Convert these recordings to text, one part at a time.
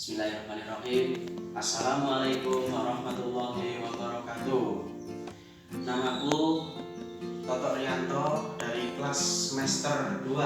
Bismillahirrahmanirrahim. Assalamualaikum warahmatullahi wabarakatuh. Namaku Toto Rianto dari kelas semester 2.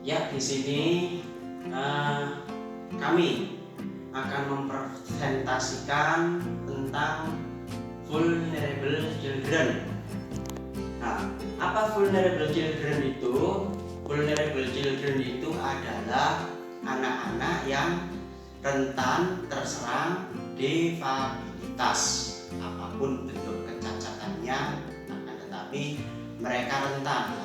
Ya, di sini kami akan mempresentasikan tentang vulnerable children. Nah, apa vulnerable children itu? Vulnerable children itu adalah anak-anak yang rentan terserang difabilitas, apapun bentuk kecacatannya, akan tetapi mereka rentan.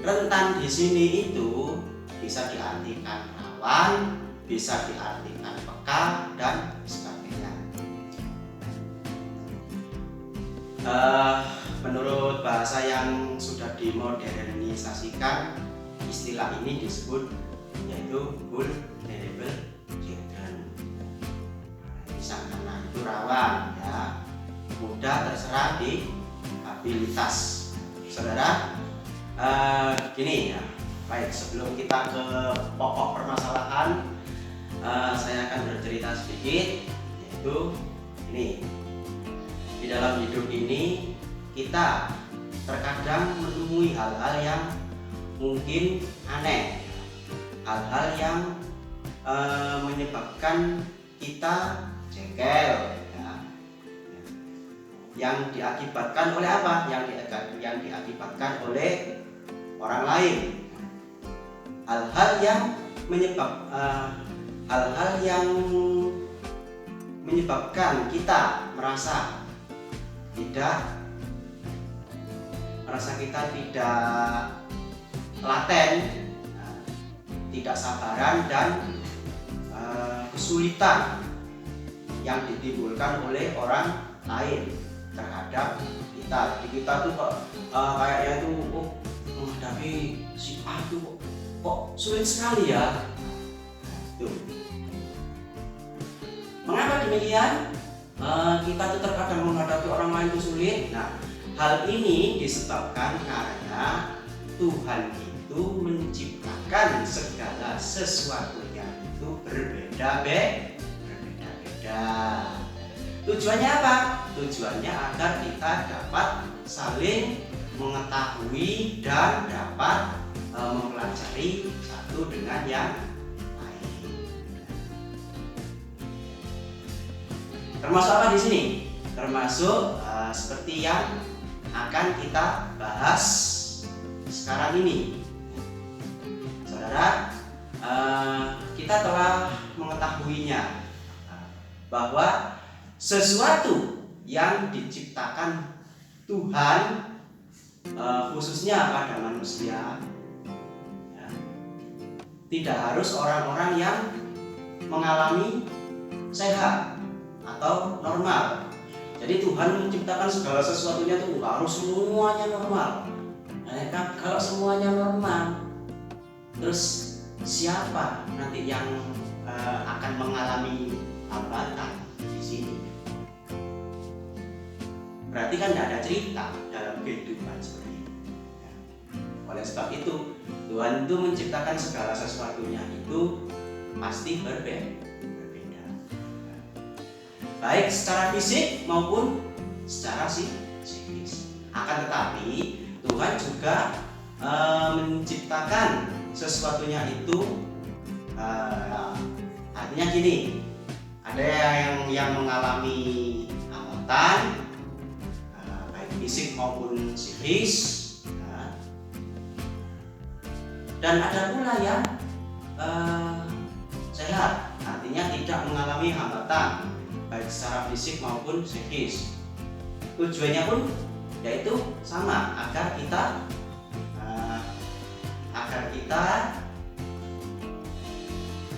Rentan di sini itu bisa diartikan rawan, bisa diartikan peka, dan sebagainya. Menurut bahasa yang sudah dimodernisasikan, istilah ini disebut yaitu vulnerable children. Misalkan itu rawan, ya, mudah terserang difabilitas. Saudara, gini ya. Baik, sebelum kita ke pokok permasalahan, saya akan bercerita sedikit, yaitu ini. Di dalam hidup ini kita terkadang menemui hal-hal yang mungkin aneh, hal-hal yang menyebabkan kita jengkel, ya. Yang diakibatkan oleh apa? Yang diakibatkan oleh orang lain. Hal-hal yang menyebabkan kita merasa kita tidak laten, tidak sabaran, dan kesulitan yang ditimbulkan oleh orang lain terhadap kita. Jadi kita tuh kayaknya tuh menghadapi si A tuh kok sulit sekali ya. Tuh. Mengapa demikian? Kita tuh terkadang menghadapi orang lain itu sulit. Nah, hal ini disebabkan karena Tuhan itu menciptakan segala sesuatunya itu berbeda-beda. Tujuannya apa? Tujuannya agar kita dapat saling mengetahui dan dapat mempelajari satu dengan yang lain. Termasuk apa di sini? Termasuk seperti yang akan kita bahas sekarang ini. Saudara, kita telah mengetahuinya bahwa sesuatu yang diciptakan Tuhan, khususnya pada manusia, ya, tidak harus orang-orang yang mengalami sehat atau normal. Jadi Tuhan menciptakan segala sesuatunya itu harus semuanya normal. Nah, kalau semuanya normal, terus siapa nanti yang akan mengalami hambatan di sini? Berarti kan tidak ada cerita dalam kehidupan seperti itu. Oleh sebab itu, Tuhan itu menciptakan segala sesuatunya itu pasti berbeda. Baik secara fisik maupun secara psikis. Akan tetapi Tuhan juga menciptakan sesuatunya itu artinya gini, ada yang mengalami hambatan baik fisik maupun psikis, dan ada pula yang sehat, artinya tidak mengalami hambatan baik secara fisik maupun psikis. Tujuannya pun yaitu sama, agar kita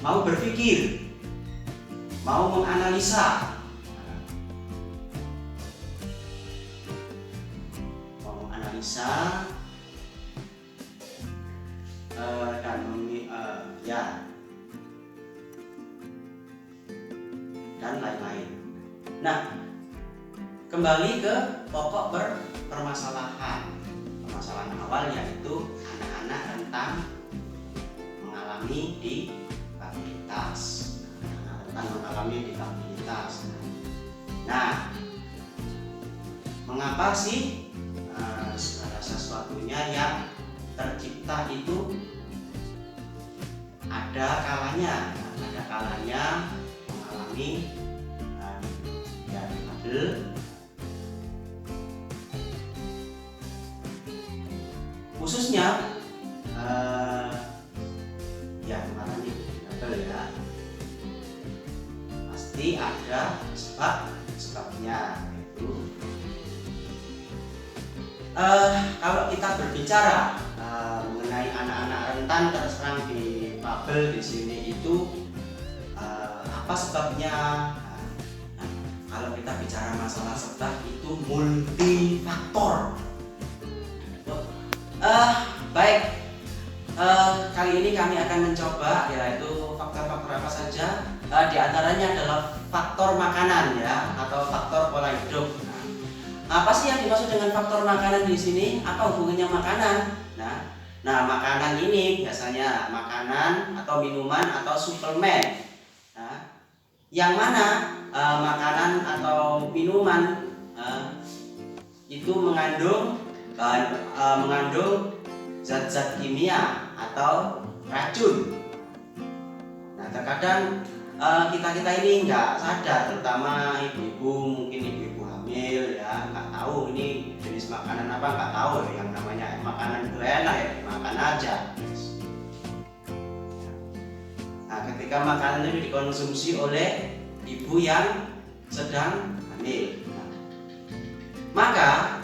mau berpikir, mau menganalisa, dan lain-lain. Nah, kembali ke pokok permasalahan awal, yaitu anak-anak rentan mengalami difabilitas. Anak rentan mengalami difabilitas. Nah, mengapa sih segala sesuatunya yang tercipta itu ada kalanya mengalami ya difabel, khususnya ya mengalami difabel ya, pasti ada sebabnya itu. Kalau kita berbicara mengenai anak-anak rentan terserang difabel di sini itu apa sebabnya? Nah, kalau kita bicara masalah sebab itu multifaktor. Baik, kali ini kami akan mencoba yaitu faktor-faktor apa saja. Di antaranya adalah faktor makanan ya, atau faktor pola hidup. Apa sih yang dimaksud dengan faktor makanan di sini? Apa hubungannya makanan? Nah, makanan ini biasanya makanan atau minuman atau suplemen. Nah, yang mana makanan atau minuman itu mengandung zat-zat kimia atau racun. Nah, terkadang kita ini nggak sadar, terutama ibu-ibu, mungkin ibu-ibu hamil ya, nggak tahu ini jenis makanan apa, nggak tahu yang namanya makanan itu enak ya makan aja. Nah, ketika makanan itu dikonsumsi oleh ibu yang sedang hamil, maka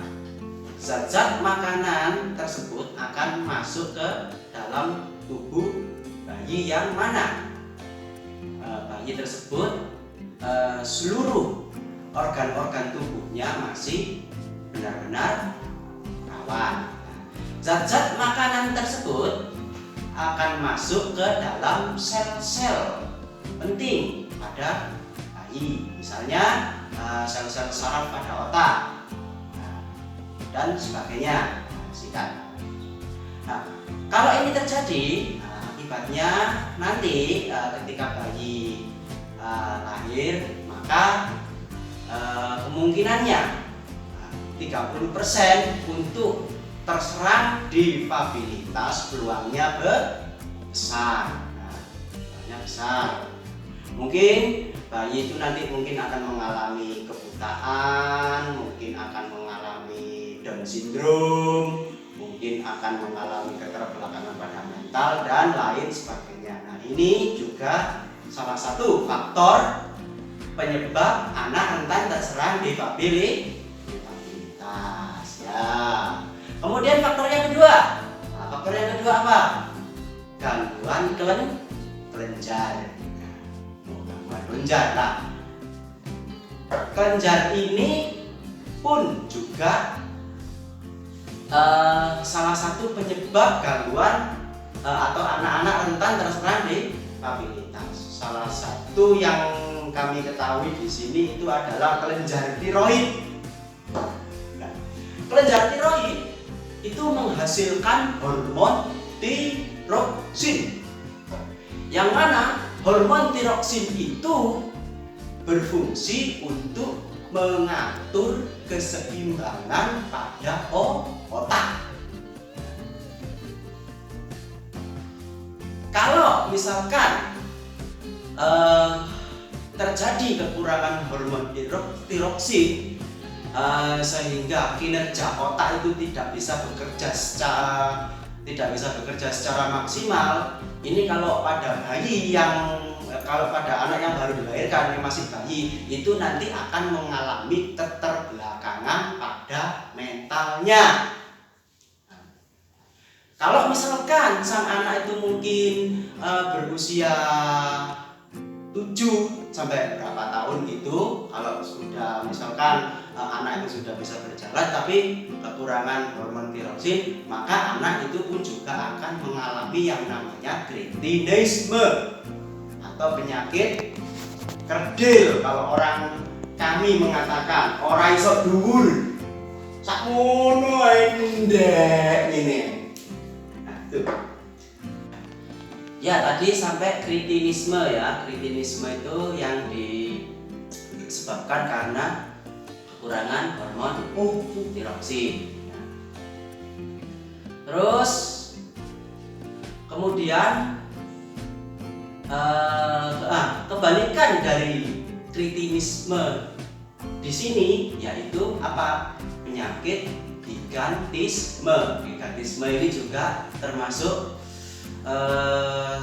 zat-zat makanan tersebut akan masuk ke dalam tubuh bayi yang mana bayi tersebut seluruh organ-organ tubuhnya masih benar-benar rawan. Zat-zat makanan tersebut akan masuk ke dalam sel-sel penting pada bayi, misalnya sel-sel saraf pada otak dan sebagainya. Nah, kalau ini terjadi, akibatnya nanti ketika bayi lahir, maka kemungkinannya 30% untuk terserang difabilitas peluangnya besar. Mungkin bayi itu nanti mungkin akan mengalami kebutaan, mungkin akan mengalami Down syndrome, mungkin akan mengalami keterbelakangan pada mental dan lain sebagainya. Nah, ini juga salah satu faktor penyebab anak rentan terserang difabilitas ya. Kemudian faktor yang kedua. Faktor yang kedua apa? Gangguan kelenjar. Gangguan kelenjar. Nah, kelenjar ini pun juga salah satu penyebab gangguan atau anak-anak rentan terserang difabilitas. Salah satu yang kami ketahui di sini itu adalah kelenjar tiroid. Nah, kelenjar tiroid itu menghasilkan hormon tiroksin, yang mana hormon tiroksin itu berfungsi untuk mengatur keseimbangan pada otak. Kalau misalkan terjadi kekurangan hormon tiroksin sehingga kinerja otak itu tidak bisa bekerja secara maksimal. Ini kalau pada anak yang baru dilahirkan yang masih bayi, itu nanti akan mengalami keterbelakangan pada mentalnya. Kalau misalkan sang anak itu mungkin berusia 7 sampai berapa tahun gitu, kalau sudah misalkan anak itu sudah bisa berjalan tapi kekurangan hormon tiroksin, maka anak itu pun juga akan mengalami yang namanya kretinisme atau penyakit kerdil. Kalau orang kami mengatakan ora iso dhuwur sakmono ae ndek ngene. Nah, itu. Ya tadi sampai kretinisme ya. Kretinisme itu yang disebabkan karena kekurangan hormon tiroksin. Terus kemudian kebalikan dari kretinisme di sini yaitu apa? Penyakit gigantisme. Gigantisme ini juga termasuk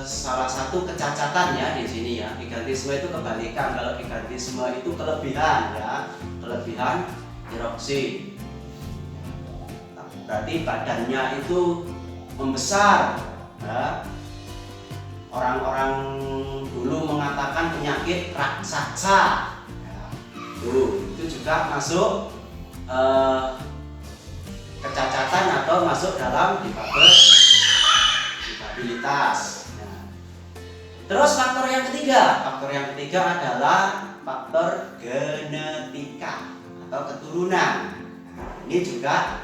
salah satu kecacatan ya di sini ya. Gigantisme itu kebalikan. Kalau gigantisme itu kelebihan ya, kelebihan tiroksin. Berarti badannya itu membesar ya. Orang-orang dulu mengatakan penyakit raksasa ya. Itu juga masuk kecacatan atau masuk dalam difabilitas. Nah, terus faktor yang ketiga adalah faktor genetika atau keturunan. Nah, ini juga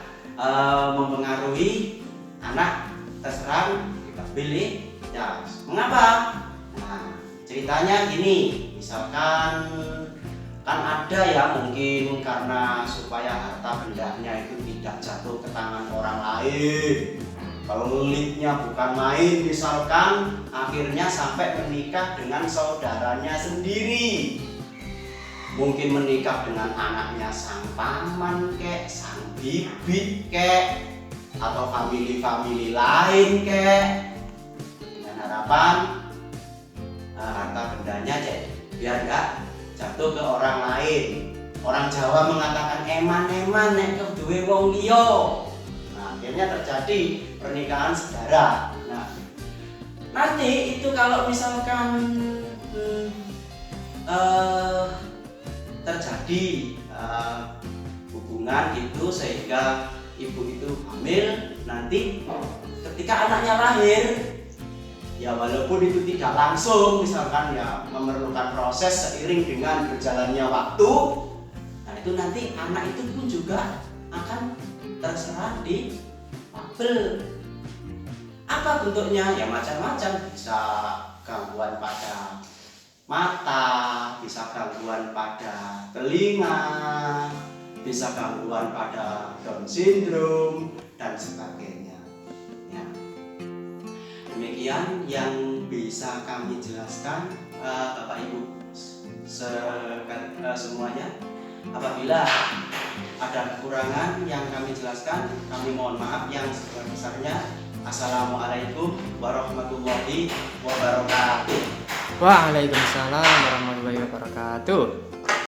mempengaruhi anak terserang difabilitas. Mengapa? Nah, ceritanya gini, misalkan kan ada ya mungkin karena supaya harta bendanya itu tidak jatuh ke tangan orang lain. Kalau ngelitnya bukan main, misalkan akhirnya sampai menikah dengan saudaranya sendiri. Mungkin menikah dengan anaknya sang paman kek, sang bibit kek, atau famili-famili lain kek, dengan harapan harta bendanya biar nggak jatuh ke orang lain. Orang Jawa mengatakan eman-eman nek keduwe wong liya. Nah, akhirnya terjadi pernikahan saudara. Nah, nanti itu kalau misalkan terjadi hubungan itu sehingga ibu itu hamil, nanti ketika anaknya lahir ya walaupun itu tidak langsung, misalkan ya memerlukan proses seiring dengan berjalannya waktu, nah itu nanti anak itu pun juga akan terserang difabel. Apa bentuknya? Ya macam-macam, bisa gangguan pada mata, bisa gangguan pada telinga, bisa gangguan pada Down syndrome dan sebagainya. Ya. Demikian yang bisa kami jelaskan, Bapak Ibu semuanya. Apabila ada kekurangan yang kami jelaskan, kami mohon maaf yang sebesar-besarnya. Assalamualaikum warahmatullahi wabarakatuh. Waalaikumsalam warahmatullahi wabarakatuh.